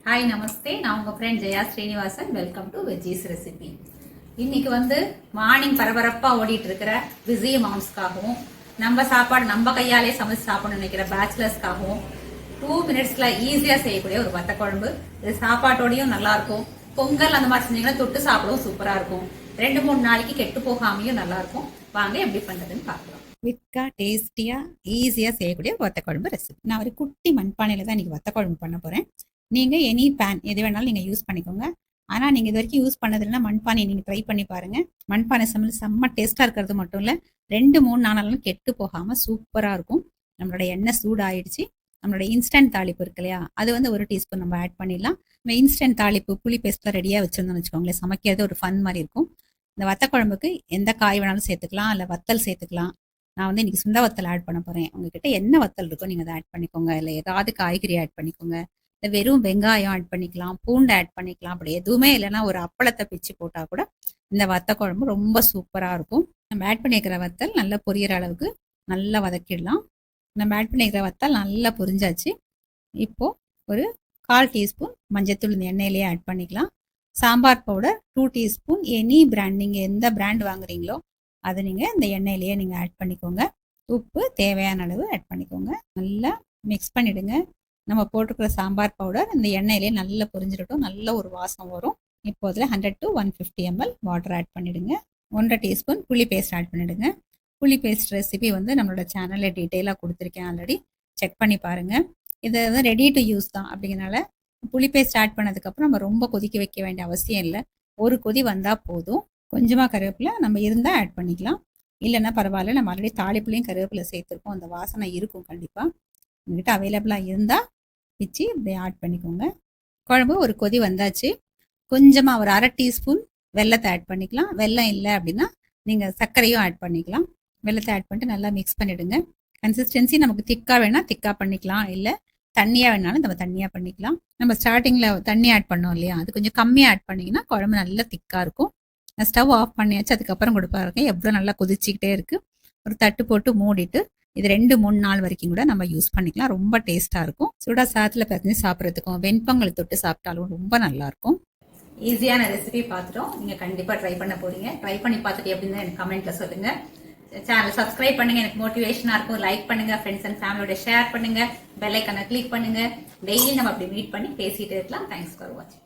Hi நமஸ்தே, நான் உங்கள் friend Jaya Srinivasan. Welcome to veggies recipe. இன்னைக்கு வந்து மார்னிங் பரபரப்பாக ஓடிட்டு இருக்கிற பிஸி மாம்ஸ்க்காகவும் நம்ம சாப்பாடு நம்ம கையாலே சமைச்சு சாப்பிடணும்னு நினைக்கிற பேச்சுலர்ஸ்க்காகவும் 2 மினிட்ஸ்ல ஈஸியாக செய்யக்கூடிய ஒரு வத்த குழம்பு. இது சாப்பாட்டோடையும் நல்லா இருக்கும். பொங்கல் அந்த மாதிரி செஞ்சீங்கன்னா தொட்டு சாப்பிடவும் சூப்பராக இருக்கும். 2-3 நாளைக்கு கெட்டு போகாமையும் நல்லா இருக்கும். வாங்க எப்படி பண்ணுறதுன்னு பார்க்கலாம். குவிக்காக டேஸ்டியாக ஈஸியாக செய்யக்கூடிய வத்த குழம்பு ரெசிபி. நான் ஒரு குட்டி மண்பானையில் தான் இன்னைக்கு வத்த குழம்பு பண்ண போகிறேன். நீங்கள் எனி பேன் எது வேணாலும் நீங்கள் யூஸ் பண்ணிக்கோங்க. ஆனால் நீங்கள் இது வரைக்கும் யூஸ் பண்ணதில்லைன்னா மண்பானை நீங்கள் ட்ரை பண்ணி பாருங்கள். மண்பானை சமையல் செம்ம டேஸ்ட்டாக இருக்கிறது மட்டும் இல்லை, 2-3 நாளாலும் கெட்டு போகாமல் சூப்பராக இருக்கும். நம்மளோட எண்ணெய் சூடாயிடுச்சு. நம்மளோட இன்ஸ்டன்ட் தாளிப்பு இருக்கு இல்லையா, அது வந்து 1 டீஸ்பூன் நம்ம ஆட் பண்ணிடலாம். நம்ம இன்ஸ்டன்ட் தாளிப்பு புளி பேஸ்ட்லாம் ரெடியாக வச்சுருந்தோம்னு வச்சுக்கோங்களேன், சமைக்கிறது ஒரு ஃபன் மாதிரி இருக்கும். இந்த வத்த குழம்புக்கு எந்த காய் வேணாலும் சேர்த்துக்கலாம், இல்லை வத்தல் சேர்த்துக்கலாம். நான் வந்து இன்னைக்கு சுண்ட வத்தல் ஆட் பண்ண போகிறேன். உங்ககிட்ட என்ன வத்தல் இருக்கோ நீங்கள் அதை ஆட் பண்ணிக்கோங்க. இல்லை ஏதாவது காய்கறி ஆட் பண்ணிக்கோங்க. வெறும் வெங்காயம் ஆட் பண்ணிக்கலாம், பூண்டு ஆட் பண்ணிக்கலாம். அப்படி எதுவுமே இல்லைன்னா ஒரு அப்பளத்தை பிச்சு போட்டால் கூட இந்த வத்த குழம்பு ரொம்ப சூப்பராக இருக்கும். நம்ம ஆட் பண்ணிக்கிற வத்தல் நல்லா பொரியிற அளவுக்கு நல்லா வதக்கிடலாம். நம்ம ஆட் பண்ணிக்கிற வத்தல் நல்லா பொரிஞ்சாச்சு. இப்போது ஒரு 1/4 டீஸ்பூன் மஞ்சத்தூள் இந்த எண்ணெயிலேயே ஆட் பண்ணிக்கலாம். Sambar powder 2 teaspoon. Any brand, நீங்கள் எந்த பிராண்ட் வாங்குறீங்களோ அதை நீங்கள் இந்த எண்ணெயிலேயே நீங்கள் ஆட் பண்ணிக்கோங்க. உப்பு தேவையான அளவு ஆட் பண்ணிக்கோங்க. நல்லா மிக்ஸ் பண்ணிவிடுங்க. நம்ம போட்டுக்கிற சாம்பார் பவுடர் இந்த எண்ணெயிலே நல்லா பொரிஞ்சிடட்டும். நல்ல ஒரு வாசம் வரும். இப்போ அதில் 100 to 150 ml வாட்டர் ஆட் பண்ணிவிடுங்க. 1/2 டீஸ்பூன் புளி பேஸ்ட் ஆட் பண்ணிவிடுங்க. புளி பேஸ்ட் ரெசிபி வந்து நம்மளோட சேனலில் டீட்டெயிலாக கொடுத்துருக்கேன், ஆல்ரெடி செக் பண்ணி பாருங்கள். இது வந்து ரெடி டு யூஸ் தான். அப்படிங்கிறனால புளி பேஸ்ட் ஆட் பண்ணதுக்கப்புறம் நம்ம ரொம்ப கொதிக்க வைக்க வேண்டிய அவசியம் இல்லை. ஒரு கொதி வந்தால் போதும். கொஞ்சமாக கருவேப்பிலை நம்ம இருந்தால் ஆட் பண்ணிக்கலாம், இல்லைன்னா பரவாயில்ல. நம்ம ஆல்ரெடி தாளிப்புலையும் கருவேப்பிலை சேர்த்துருக்கோம், அந்த வாசனை இருக்கும் கண்டிப்பாக. உங்கள்கிட்ட அவைலபிளாக இருந்தால் பிச்சு இப்படி ஆட் பண்ணிக்கோங்க. குழம்பு ஒரு கொதி வந்தாச்சு. கொஞ்சமாக ஒரு 1/2 டீஸ்பூன் வெல்லத்தை ஆட் பண்ணிக்கலாம். வெல்லம் இல்லை அப்படின்னா நீங்கள் சர்க்கரையும் ஆட் பண்ணிக்கலாம். வெல்லத்தை ஆட் பண்ணிட்டு நல்லா மிக்ஸ் பண்ணிவிடுங்க. கன்சிஸ்டன்சி நமக்கு திக்காக வேணால் திக்காக பண்ணிக்கலாம், இல்லை தண்ணியாக வேணாலும் நம்ம தண்ணியாக பண்ணிக்கலாம். நம்ம ஸ்டார்டிங்கில் தண்ணி ஆட் பண்ணோம் இல்லையா, அது கொஞ்சம் கம்மியாக ஆட் பண்ணிங்கன்னா குழம்பு நல்லா திக்காக இருக்கும். ஸ்டவ் ஆஃப் பண்ணியாச்சு. அதுக்கப்புறம் கொடுப்பாருங்க எவ்வளோ நல்லா கொதிச்சிக்கிட்டே இருக்குது. ஒரு தட்டு போட்டு மூடிட்டு இது 2-3 நாள் வரைக்கும் கூட நம்ம யூஸ் பண்ணிக்கலாம். ரொம்ப டேஸ்ட்டாக இருக்கும். சுடா சாதத்தில் பசங்க சாப்பிட்றதுக்கும் வெண்பொங்கல் தொட்டு சாப்பிட்டாலும் ரொம்ப நல்லாயிருக்கும். ஈஸியான ரெசிபி பார்த்துட்டோம். நீங்கள் கண்டிப்பாக ட்ரை பண்ண போகிறீங்க. ட்ரை பண்ணி பார்த்துட்டு எப்படின்னு எனக்கு கமெண்ட்டில் சொல்லுங்கள். சேனல் சப்ஸ்கிரைப் பண்ணுங்கள், எனக்கு மோட்டிவேஷனாக இருக்கும். லைக் பண்ணுங்கள், ஃப்ரெண்ட்ஸ் அண்ட் ஃபேமிலியோட ஷேர் பண்ணுங்கள், பெல் ஐக்கானை கிளிக் பண்ணுங்கள். டெய்லி நம்ம அப்படி மீட் பண்ணி பேசிகிட்டே இருக்கலாம். தேங்க்ஸ் ஃபார் வாட்சிங்.